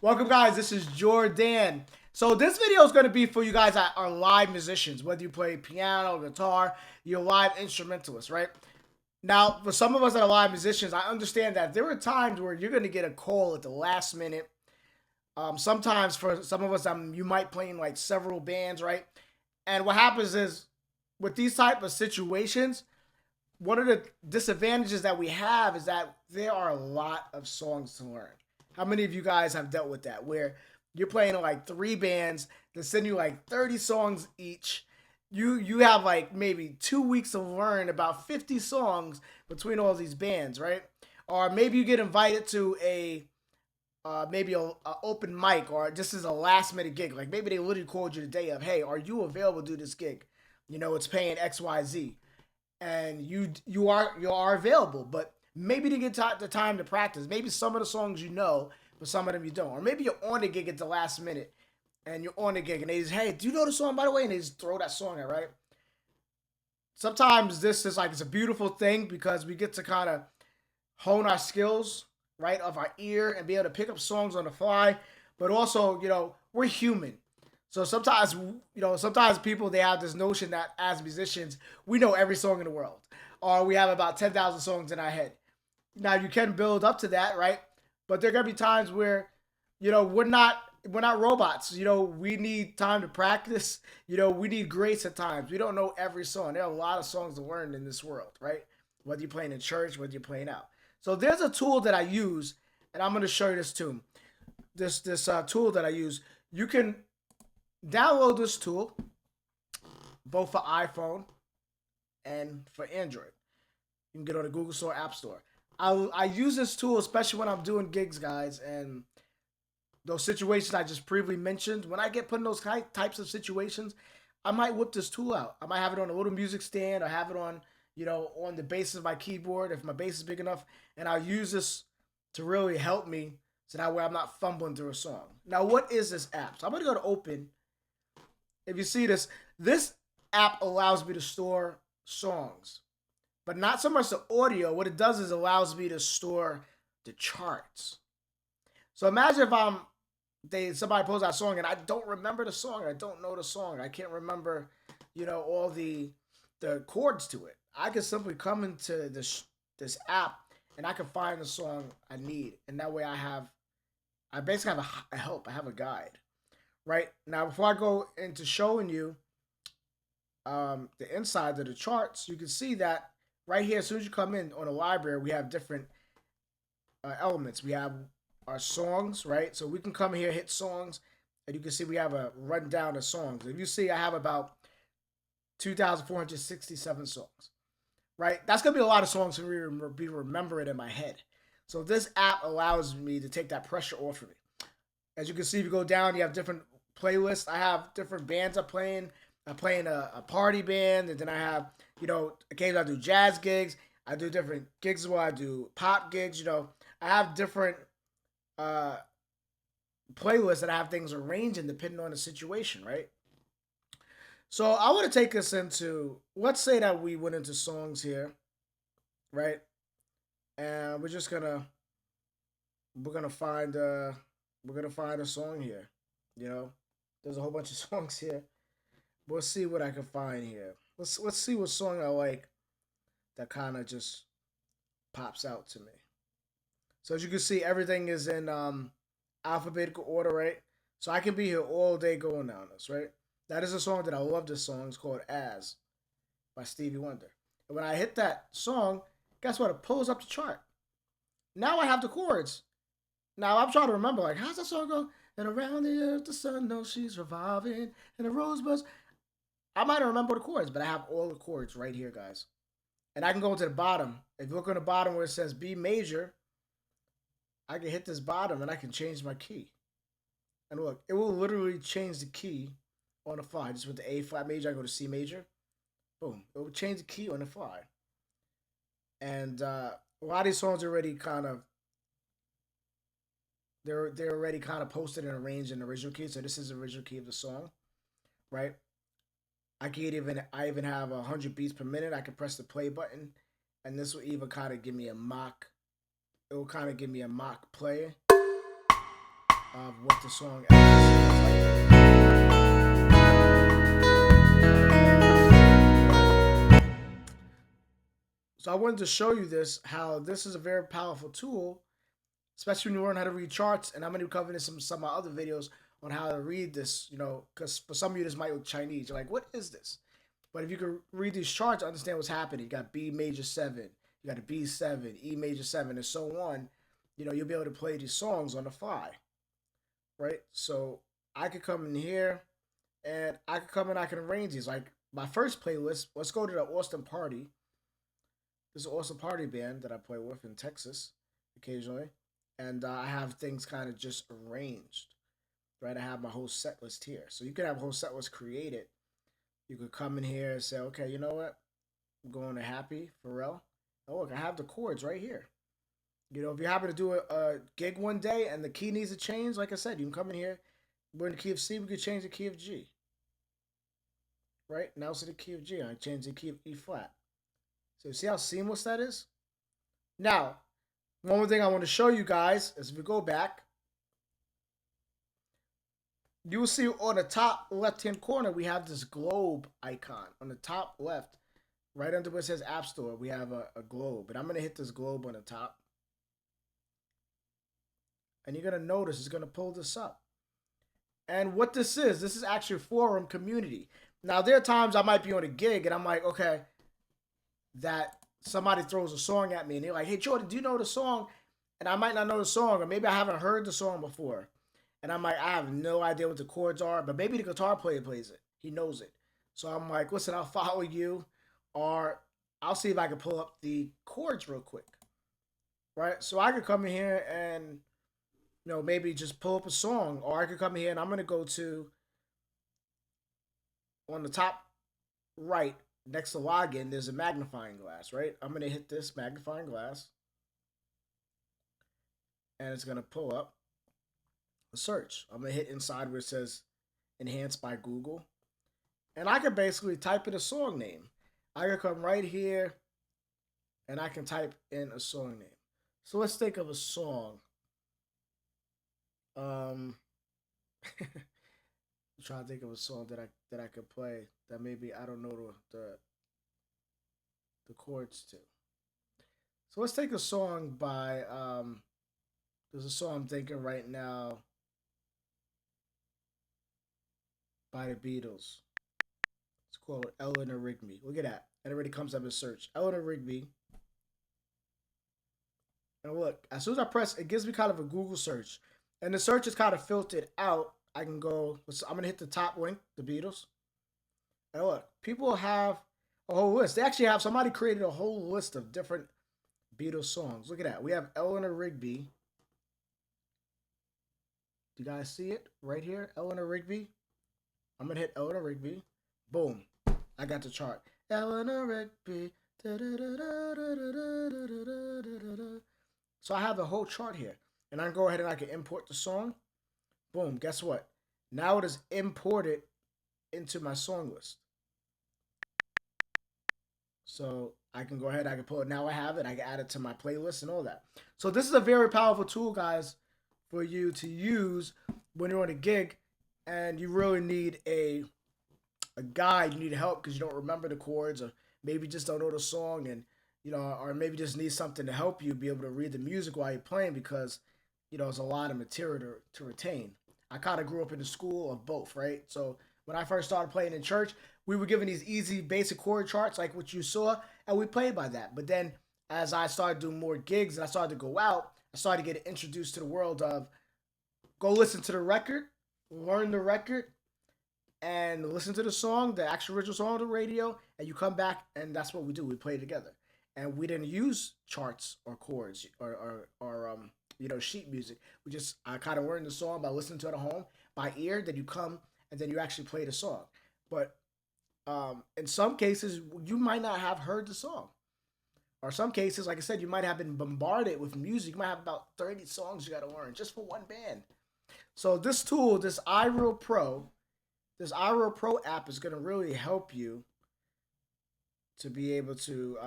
Welcome guys, this is Jordan. So this video is going to be for you guys that are live musicians, whether you play piano, guitar, you're live instrumentalists, right? Now, for some of us that are live musicians, I understand that there are times where you're going to get a call at the last minute. Sometimes for some of us, you might play in like several bands, right? And what happens is with these type of situations, one of the disadvantages that we have is that there are a lot of songs to learn. How many of you guys have dealt with that? Where you're playing in like three bands that send you like 30 songs each. You have like maybe 2 weeks to learn about 50 songs between all these bands, right? Or maybe you get invited to a open mic, or just as a last minute gig. Like maybe they literally called you the day of, hey, are you available to do this gig? You know, it's paying XYZ, and you are available, but maybe to get the time to practice. Maybe some of the songs you know, but some of them you don't. Or maybe you're on the gig at the last minute, and you're on the gig, and they just, hey, do you know the song by the way? And they just throw that song in, right? Sometimes this is like it's a beautiful thing because we get to kind of hone our skills, right, of our ear and be able to pick up songs on the fly. But also, we're human. So sometimes people they have this notion that as musicians we know every song in the world, or we have about 10,000 songs in our head. Now you can build up to that, right? But there are gonna be times where, we're not robots. We need time to practice. We need grace at times. We don't know every song. There are a lot of songs to learn in this world, right? Whether you're playing in church, whether you're playing out. So there's a tool that I use, and I'm gonna show you this too. This tool that I use, you can download this tool both for iPhone and for Android. You can get it on the Google Store, App Store. I use this tool especially when I'm doing gigs, guys, and those situations I just previously mentioned. When I get put in those types of situations, I might whip this tool out. I might have it on a little music stand, or have it on, on the bass of my keyboard if my bass is big enough, and I'll use this to really help me so that way I'm not fumbling through a song. Now, what is this app? So I'm gonna go to open. If you see this app allows me to store songs, but not so much the audio. What it does is allows me to store the charts. So imagine if somebody pulls that song and I don't remember the song. I don't know the song. I can't remember, all the chords to it. I can simply come into this app and I can find the song I need, and that way I basically have a help. I have a guide. Right now, before I go into showing you the inside of the charts, you can see that right here. As soon as you come in on the library, we have different elements. We have our songs, right? So we can come here, hit songs, and you can see we have a rundown of songs. If you see, I have about 2,467 songs, right? That's gonna be a lot of songs for me to be remembering in my head. So this app allows me to take that pressure off of me. As you can see, if you go down, you have different playlists. I have different bands I'm playing. I'm playing a party band, and then I have, occasionally I do jazz gigs. I do different gigs where I do pop gigs. I have different uh, playlists that I have things arranging depending on the situation, right? So I want to take us into, let's say that we went into songs here, right? And we're gonna find a song here. You know, there's a whole bunch of songs here. We'll see what I can find here. Let's see what song I like that kind of just pops out to me. So as you can see, everything is in alphabetical order, right? So I can be here all day going down this, right? That is a song that I love. This song is called "As" by Stevie Wonder. And when I hit that song, guess what? It pulls up the chart. Now I have the chords. Now I'm trying to remember, like, how's that song go? And around the earth, the sun knows she's revolving, and the rosebuds. I might not remember the chords, but I have all the chords right here, guys. And I can go to the bottom. If you look on the bottom where it says B major, I can hit this bottom and I can change my key. And look, it will literally change the key on the fly. Just with the A flat major, I go to C major. Boom. It will change the key on the fly. And a lot of these songs are already kind of they're already kind of posted and arranged in the original key. So this is the original key of the song, right? I even have 100 beats per minute. I can press the play button, and this will even kind of give me a mock. It will kind of give me a mock play. of what the song actually sounds like. So I wanted to show you this, how this is a very powerful tool, especially when you learn how to read charts. And I'm going to be covering this in some of my other videos on how to read this, because for some of you this might look Chinese. You're like, what is this? But if you can read these charts, understand what's happening. You got B major 7, you got a B7, E major 7, and so on. You'll be able to play these songs on the fly, right? So I could come in here and I could come in, I can arrange these. Like my first playlist, let's go to the Austin Party. This is an Austin Party band that I play with in Texas occasionally. And I have things kind of just arranged, right? I have my whole set list here. So you could have a whole set list created. You could come in here and say, okay, you know what? I'm going to Happy, Pharrell. Oh, look, I have the chords right here. If you happen to do a gig one day and the key needs to change, like I said, you can come in here. We're in the key of C, we could change the key of G. Right? Now it's in the key of G. I change the key of E flat. So you see how seamless that is? Now, one more thing I want to show you guys is if we go back, you will see on the top left-hand corner, we have this globe icon. On the top left, right under where it says App Store, we have a globe. And I'm going to hit this globe on the top. And you're going to notice it's going to pull this up. And what this is actually a forum community. Now, there are times I might be on a gig and I'm like, okay, that somebody throws a song at me and they're like, hey, Jordan, do you know the song? And I might not know the song, or maybe I haven't heard the song before. And I'm like, I have no idea what the chords are, but maybe the guitar player plays it. He knows it. So I'm like, listen, I'll follow you, or I'll see if I can pull up the chords real quick. Right? So I could come in here and, maybe just pull up a song, or I could come in here and I'm going to go to, on the top right, next to login, there's a magnifying glass, right? I'm going to hit this magnifying glass, and it's going to pull up a search. I'm going to hit inside where it says enhanced by Google. And I can basically type in a song name. I can come right here and I can type in a song name. So let's think of a song. I'm trying to think of a song that I could play that maybe I don't know the chords to. So let's take a song by there's a song I'm thinking right now by the Beatles. It's called Eleanor Rigby. Look at that. It already comes up in search. Eleanor Rigby. And look, as soon as I press, it gives me kind of a Google search. And the search is kind of filtered out. I can go, I'm going to hit the top link, the Beatles. And look, people have a whole list. They actually have, somebody created a whole list of different Beatles songs. Look at that. We have Eleanor Rigby. Do you guys see it right here? Eleanor Rigby. I'm going to hit Eleanor Rigby. Boom. I got the chart. Eleanor Rigby. So I have the whole chart here. And I can go ahead and I can import the song. Boom. Guess what? Now it is imported into my song list. So I can go ahead, I can pull it. Now I have it. I can add it to my playlist and all that. So this is a very powerful tool, guys, for you to use when you're on a gig and you really need a guide. You need help because you don't remember the chords, or maybe just don't know the song, and or maybe just need something to help you be able to read the music while you're playing, because there's a lot of material to retain. I kind of grew up in the school of both, right? So when I first started playing in church, we were given these easy basic chord charts like what you saw, and we played by that. But then as I started doing more gigs and I started to go out, I started to get introduced to the world of go listen to the record, learn the record, and listen to the song, the actual original song on the radio, and you come back, and that's what we do. We play together. And we didn't use charts or chords or sheet music. I kind of learned the song by listening to it at home by ear. Then you come and then you actually play the song. But in some cases, you might not have heard the song. Or some cases, like I said, you might have been bombarded with music. You might have about 30 songs you got to learn just for one band. So this tool, this iReal Pro app is going to really help you to be able to,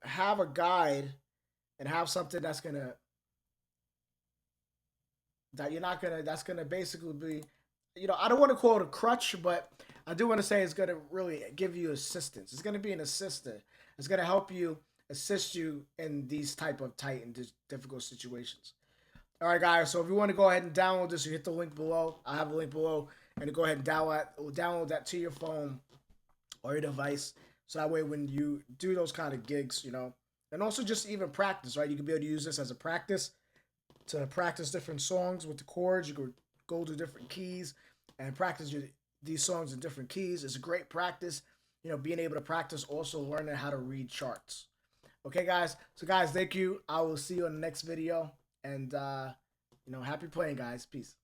have a guide and have something that's going to that you're not gonna. That's gonna basically be, I don't want to call it a crutch, but I do want to say it's gonna really give you assistance. It's gonna be an assistant. It's gonna help you assist you in these type of tight and difficult situations. All right, guys. So if you want to go ahead and download this, you hit the link below. I have a link below, and to go ahead and download that to your phone or your device. So that way, when you do those kind of gigs, and also just even practice, right? You can be able to use this as a practice to practice different songs with the chords. You could go to different keys and practice these songs in different keys. It's a great practice. Being able to practice, also learning how to read charts. Okay, guys. So, guys, thank you. I will see you in the next video. And, happy playing, guys. Peace.